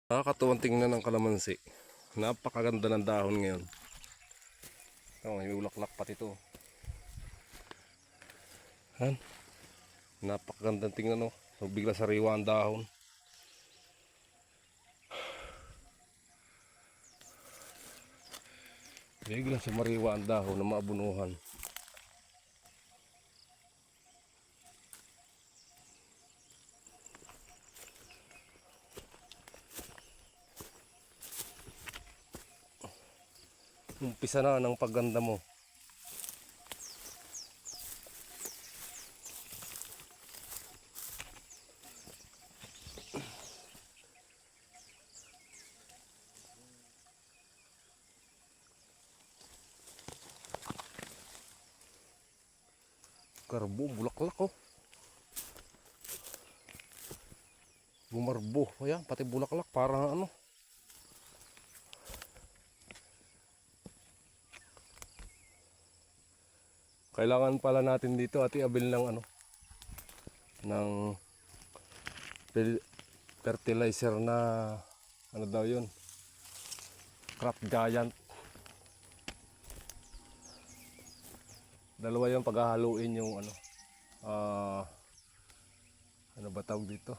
Nakakatuwang tingnan ng kalamansi. Napakaganda ng dahon ngayon. May ulaklak pati ito. Han? Napakaganda tingnan, no. Bigla sariwa ang dahon. Bigla sumariwa ang dahon na maabunuhan. Umpisa na ng pagganda mo. Karbo, bulaklak, oh. Bumarbo. Ayan, pati bulaklak parang ano. Kailangan pala natin dito at iabil ng ano, ng fertilizer na ano daw yun, Crop Giant. Dalawa yung paghahaluin yung ano, ano ba tawag dito,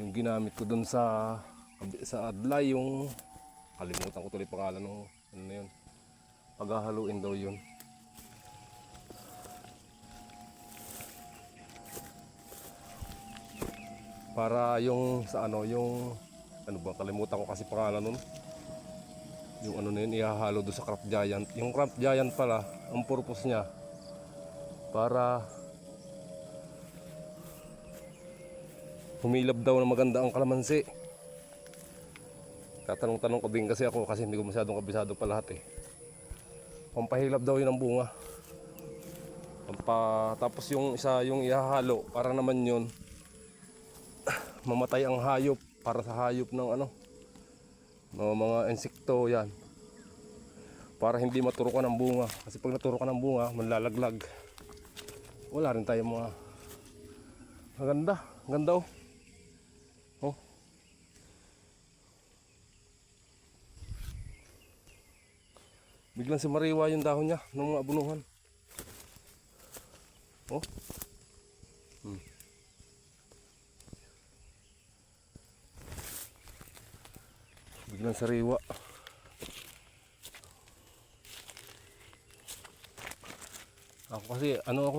yung ginamit ko dun sa adlay, yung kalimutan ko tuloy pangalan ng ano na yun, paghahaluin daw yun. Para yung sa ano, yung ano ba, kalimutan ko kasi pangalan nun. Yung ano na yun, ihahalo doon sa Crop Giant. Yung Crop Giant pala, ang purpose niya para humilab daw na maganda ang kalamansi. Tatanong-tanong ko din kasi ako, kasi hindi ko masyadong kabisado pa lahat eh. Pampahilab daw yun ang bunga. Tapos yung isa, yung ihahalo, para naman yun mamatay ang hayop, para sa hayop ng ano, mga insekto yan, para hindi maturukan ng bunga. Kasi pag naturukan ng bunga, manlalaglag. Wala rin tayo mga maganda. Ganda, oh. Oh. Biglang sumariwa yung dahon niya ng mga abunuhan. Oh. Biglang sariwa. Ako kasi ano ako,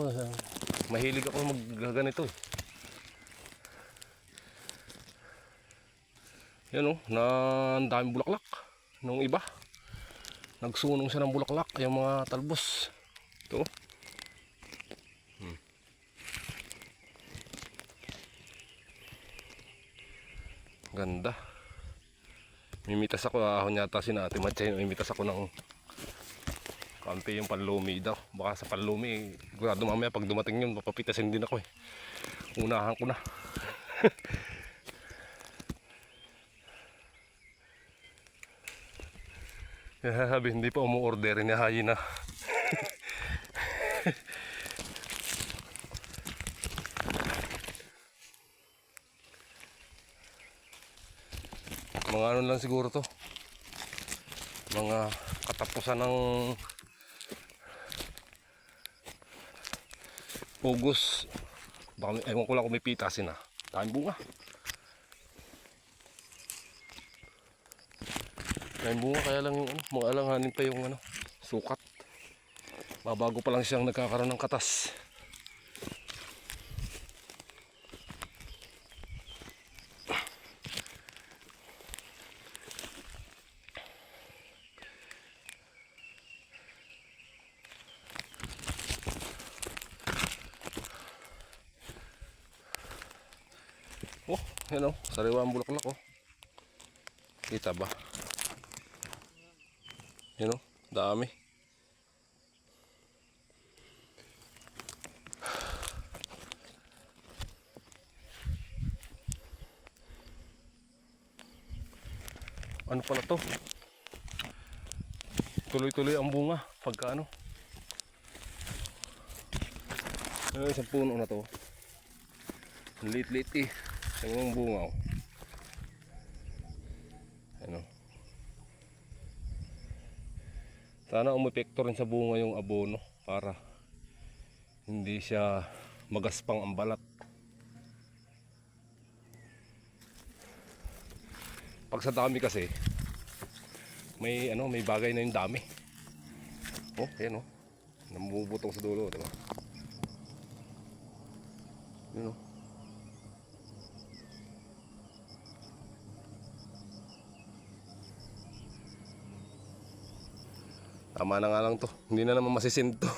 mahilig ako magganito eh. Yan, oh, na ang daming bulaklak. Nung iba, nagsunong siya ng bulaklak, yung mga talbos. Ito. Ganda. Mimitas ako, ahon yata si Ate Matchay. Mimitas ako ng kaunti yung panlumi daw. Baka sa panlumi, sigurado mamaya pag dumating yun, papapitasin din ako eh. Unahan ko na. Sabi, hindi pa umu-order, inahayin na. Mga ano lang siguro to, mga katapusan ng August. Baka, ewan ko lang kung may pitasin na. Daming bunga. Daming bunga, kaya lang yung ano, mga alanganin pa yung ano, sukat. Babago pa lang siyang nagkakaroon ng katas. Oh, yan, oh, sariwa ang bulaklak, oh. Kita ba? Yan, oh, dami. Ano pala to? Tuloy-tuloy ang bunga pagka ano. Isang puno na to. Liit-liit eh. Yung bunga, oh. Sana umepekto rin sa bunga yung abono para hindi siya magaspang ang balat. Pag sa dami kasi, may bagay na yung dami. Oh, ayan oh. Namubutong sa dulo, diba? Yun oh. Tama na nga lang to. Hindi na naman masisinto.